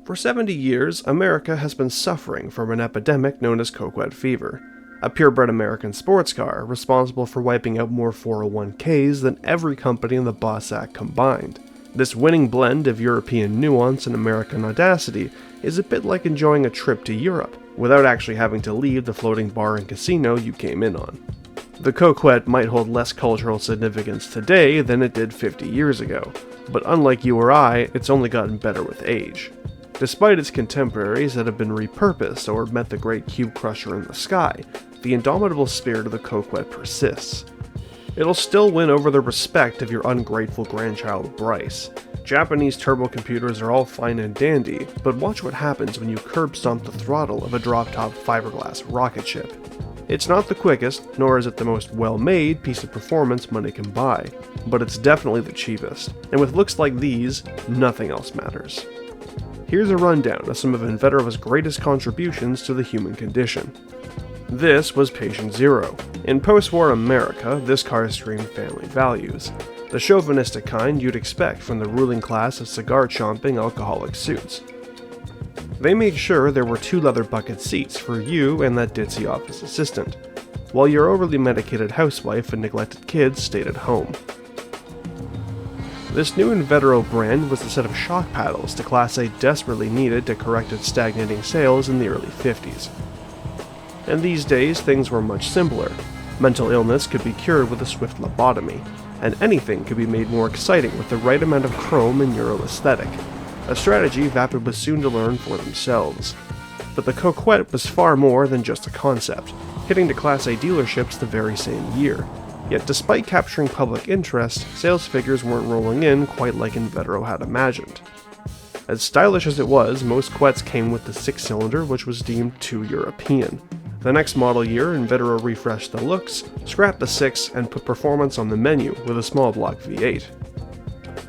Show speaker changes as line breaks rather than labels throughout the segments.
For 70 years, America has been suffering from an epidemic known as Coquette fever, a purebred American sports car responsible for wiping out more 401ks than every company in the Boss Act combined. This winning blend of European nuance and American audacity is a bit like enjoying a trip to Europe, without actually having to leave the floating bar and casino you came in on. The Coquette might hold less cultural significance today than it did 50 years ago, but unlike you or I, it's only gotten better with age. Despite its contemporaries that have been repurposed or met the great cube crusher in the sky, the indomitable spirit of the Coquette persists. It'll still win over the respect of your ungrateful grandchild Bryce. Japanese turbo computers are all fine and dandy, but watch what happens when you curb stomp the throttle of a drop-top fiberglass rocket ship. It's not the quickest, nor is it the most well-made piece of performance money can buy, but it's definitely the cheapest, and with looks like these, nothing else matters. Here's a rundown of some of Invetero's greatest contributions to the human condition. This was patient zero. In post-war America, this car screamed family values, the chauvinistic kind you'd expect from the ruling class of cigar-chomping alcoholic suits. They made sure there were 2 leather bucket seats for you and that ditzy office assistant, while your overly medicated housewife and neglected kids stayed at home. This new Invetero brand was a set of shock paddles the Class A desperately needed to correct its stagnating sales in the early 50s. And these days, things were much simpler. Mental illness could be cured with a swift lobotomy, and anything could be made more exciting with the right amount of chrome and Euro aesthetic, a strategy Vapid was soon to learn for themselves. But the Coquette was far more than just a concept, hitting the Class A dealerships the very same year. Yet despite capturing public interest, sales figures weren't rolling in quite like Invetero had imagined. As stylish as it was, most Coquettes came with the 6-cylinder, which was deemed too European. The next model year, Invetero refreshed the looks, scrapped the 6, and put performance on the menu with a small block V8.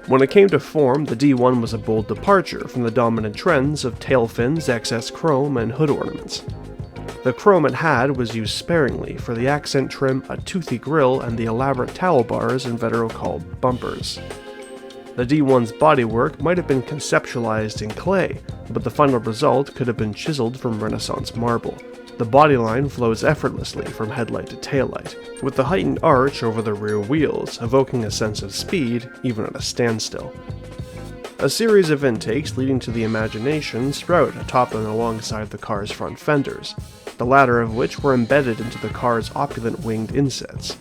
When it came to form, the D1 was a bold departure from the dominant trends of tail fins, excess chrome, and hood ornaments. The chrome it had was used sparingly for the accent trim, a toothy grille, and the elaborate towel bars Invetero called bumpers. The D1's bodywork might have been conceptualized in clay, but the final result could have been chiseled from Renaissance marble. The bodyline flows effortlessly from headlight to taillight, with the heightened arch over the rear wheels, evoking a sense of speed even at a standstill. A series of intakes leading to the imagination sprout atop and alongside the car's front fenders, the latter of which were embedded into the car's opulent winged insets,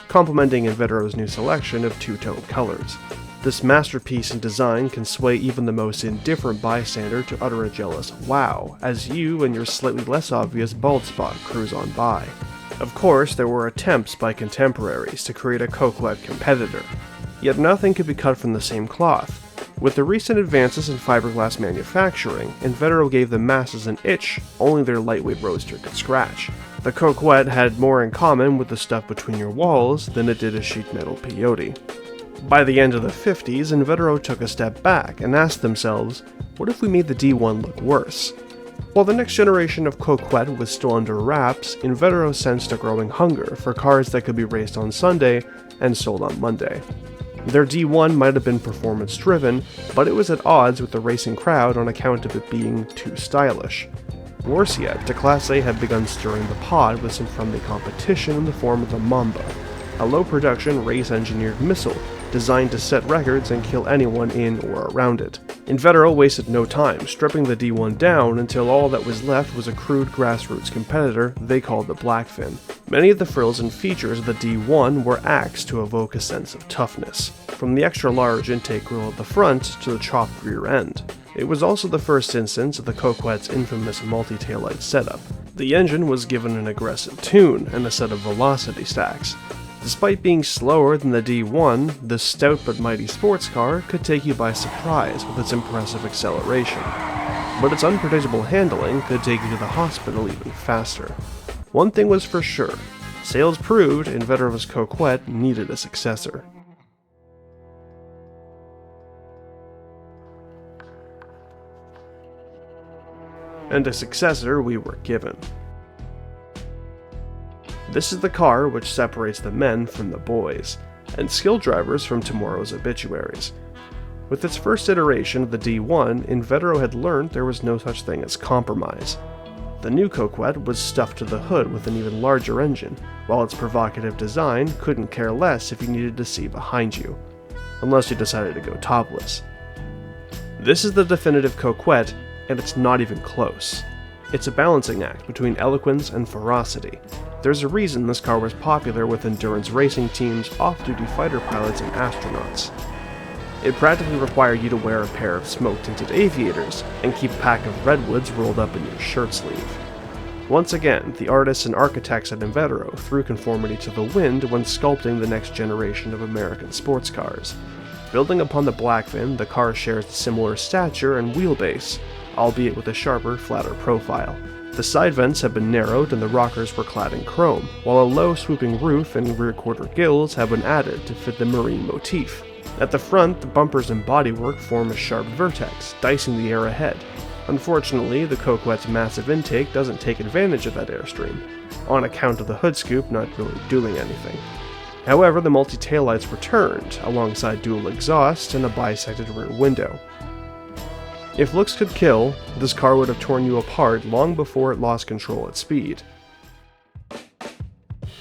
complementing Invetero's new selection of 2-tone colors. This masterpiece in design can sway even the most indifferent bystander to utter a jealous wow as you and your slightly less obvious bald spot cruise on by. Of course, there were attempts by contemporaries to create a Coquette competitor, yet nothing could be cut from the same cloth. With the recent advances in fiberglass manufacturing, Invetero gave the masses an itch only their lightweight roadster could scratch. The Coquette had more in common with the stuff between your walls than it did a sheet metal peyote. By the end of the 50s, Invetero took a step back and asked themselves, what if we made the D1 look worse? While the next generation of Coquette was still under wraps, Invetero sensed a growing hunger for cars that could be raced on Sunday and sold on Monday. Their D1 might have been performance-driven, but it was at odds with the racing crowd on account of it being too stylish. Worse yet, the Class A had begun stirring the pot with some friendly competition in the form of the Mamba, a low-production, race-engineered missile designed to set records and kill anyone in or around it. Invetero wasted no time stripping the D1 down until all that was left was a crude grassroots competitor they called the Blackfin. Many of the frills and features of the D1 were axed to evoke a sense of toughness, from the extra-large intake grille at the front to the chopped rear end. It was also the first instance of the Coquette's infamous multi-taillight setup. The engine was given an aggressive tune and a set of velocity stacks. Despite being slower than the D1, this stout but mighty sports car could take you by surprise with its impressive acceleration. But its unpredictable handling could take you to the hospital even faster. One thing was for sure, sales proved Invetero's Coquette needed a successor. And a successor we were given. This is the car which separates the men from the boys, and skilled drivers from tomorrow's obituaries. With its first iteration of the D1, Invetero had learned there was no such thing as compromise. The new Coquette was stuffed to the hood with an even larger engine, while its provocative design couldn't care less if you needed to see behind you, unless you decided to go topless. This is the definitive Coquette, and it's not even close. It's a balancing act between eloquence and ferocity. There's a reason this car was popular with endurance racing teams, off-duty fighter pilots, and astronauts. It practically required you to wear a pair of smoke-tinted aviators and keep a pack of redwoods rolled up in your shirt sleeve. Once again, the artists and architects at Invetero threw conformity to the wind when sculpting the next generation of American sports cars. Building upon the Blackfin, the car shares a similar stature and wheelbase, albeit with a sharper, flatter profile. The side vents have been narrowed and the rockers were clad in chrome, while a low swooping roof and rear quarter gills have been added to fit the marine motif. At the front, the bumpers and bodywork form a sharp vertex, dicing the air ahead. Unfortunately, the Coquette's massive intake doesn't take advantage of that airstream, on account of the hood scoop not really doing anything. However, the multi-taillights were turned, alongside dual exhaust and a bisected rear window. If looks could kill, this car would have torn you apart long before it lost control at speed.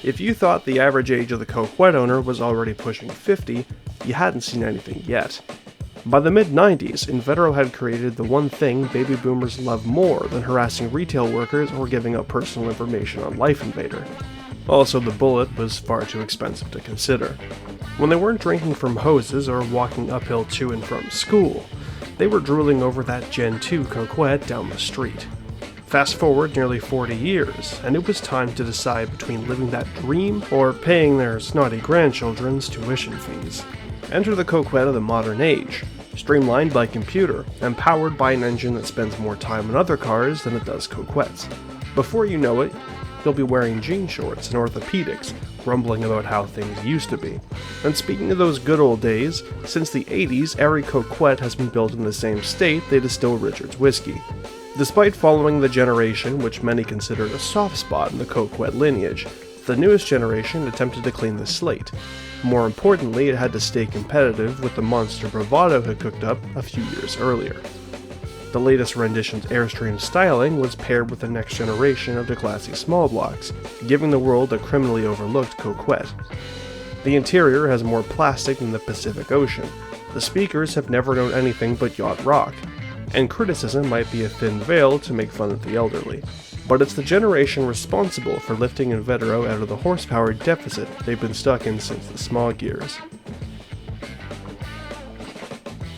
If you thought the average age of the Coquette owner was already pushing 50, you hadn't seen anything yet. By the mid-90s, Invetero had created the one thing baby boomers love more than harassing retail workers or giving up personal information on Life Invader. Also, the Bullet was far too expensive to consider. When they weren't drinking from hoses or walking uphill to and from school, they were drooling over that Gen 2 Coquette down the street. Fast forward nearly 40 years, and it was time to decide between living that dream or paying their snotty grandchildren's tuition fees. Enter the Coquette of the modern age, streamlined by computer and powered by an engine that spends more time on other cars than it does Coquettes. Before you know it, you'll be wearing jean shorts and orthopedics, grumbling about how things used to be. And speaking of those good old days, since the 80s, every Coquette has been built in the same state they distill Richard's whiskey. Despite following the generation which many considered a soft spot in the Coquette lineage, the newest generation attempted to clean the slate. More importantly, it had to stay competitive with the monster Bravado had cooked up a few years earlier. The latest rendition's Airstream styling was paired with the next generation of the classy small blocks, giving the world a criminally overlooked Coquette. The interior has more plastic than the Pacific Ocean. The speakers have never known anything but yacht rock, and criticism might be a thin veil to make fun of the elderly. But it's the generation responsible for lifting Invetero out of the horsepower deficit they've been stuck in since the smog years.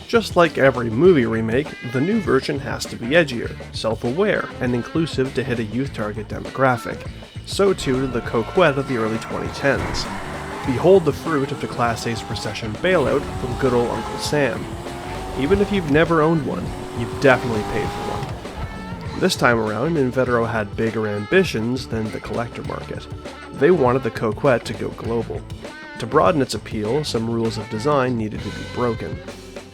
Just like every movie remake, the new version has to be edgier, self-aware, and inclusive to hit a youth target demographic. So too did the Coquette of the early 2010s. Behold the fruit of the Class A's recession bailout from good old Uncle Sam. Even if you've never owned one, you've definitely paid for one. This time around, Invetero had bigger ambitions than the collector market. They wanted the Coquette to go global. To broaden its appeal, some rules of design needed to be broken.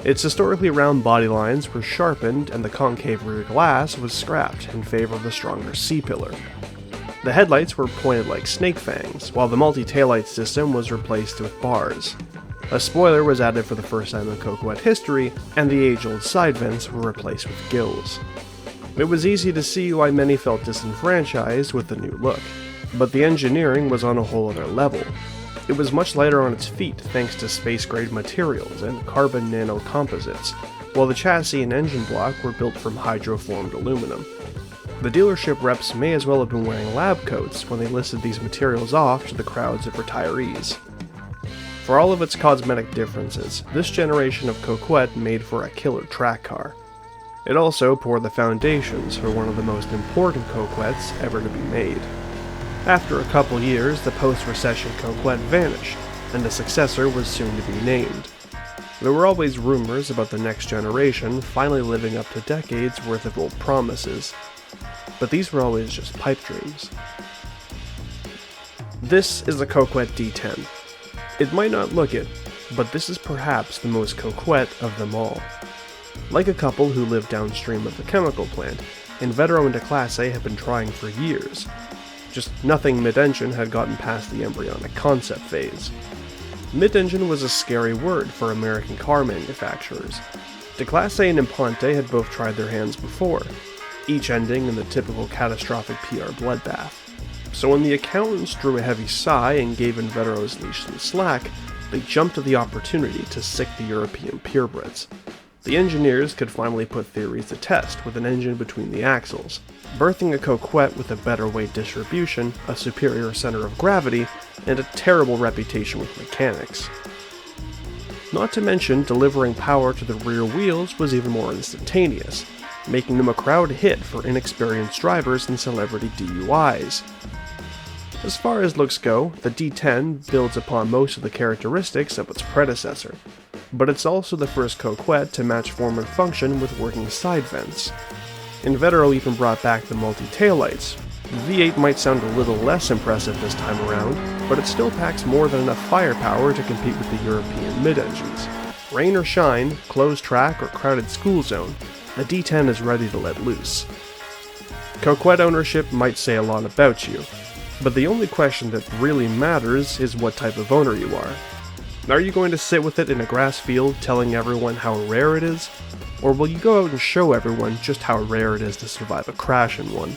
Its historically round body lines were sharpened and the concave rear glass was scrapped in favor of the stronger C-pillar. The headlights were pointed like snake fangs, while the multi-taillight system was replaced with bars. A spoiler was added for the first time in Coquette history, and the age-old side vents were replaced with gills. It was easy to see why many felt disenfranchised with the new look, but the engineering was on a whole other level. It was much lighter on its feet thanks to space-grade materials and carbon nanocomposites, while the chassis and engine block were built from hydroformed aluminum. The dealership reps may as well have been wearing lab coats when they listed these materials off to the crowds of retirees. For all of its cosmetic differences, this generation of Coquette made for a killer track car. It also poured the foundations for one of the most important Coquettes ever to be made. After a couple years, the post-recession Coquette vanished, and a successor was soon to be named. There were always rumors about the next generation finally living up to decades worth of old promises, but these were always just pipe dreams. This is the Coquette D10. It might not look it, but this is perhaps the most Coquette of them all. Like a couple who live downstream of the chemical plant, Invetero and Class A have been trying for years. Just nothing mid-engine had gotten past the embryonic concept phase. Mid-engine was a scary word for American car manufacturers. The Class A and Imponte had both tried their hands before, each ending in the typical catastrophic PR bloodbath. So when the accountants drew a heavy sigh and gave Invetero's leash some slack, they jumped at the opportunity to sick the European purebreds. The engineers could finally put theories to test with an engine between the axles, birthing a Coquette with a better weight distribution, a superior center of gravity, and a terrible reputation with mechanics. Not to mention, delivering power to the rear wheels was even more instantaneous, making them a crowd hit for inexperienced drivers and celebrity DUIs. As far as looks go, the D10 builds upon most of the characteristics of its predecessor, but it's also the first Coquette to match form and function with working side vents. Invetero even brought back the multi-taillights. The V8 might sound a little less impressive this time around, but it still packs more than enough firepower to compete with the European mid-engines. Rain or shine, closed track or crowded school zone, the D10 is ready to let loose. Coquette ownership might say a lot about you, but the only question that really matters is what type of owner you are. Are you going to sit with it in a grass field telling everyone how rare it is? Or will you go out and show everyone just how rare it is to survive a crash in one?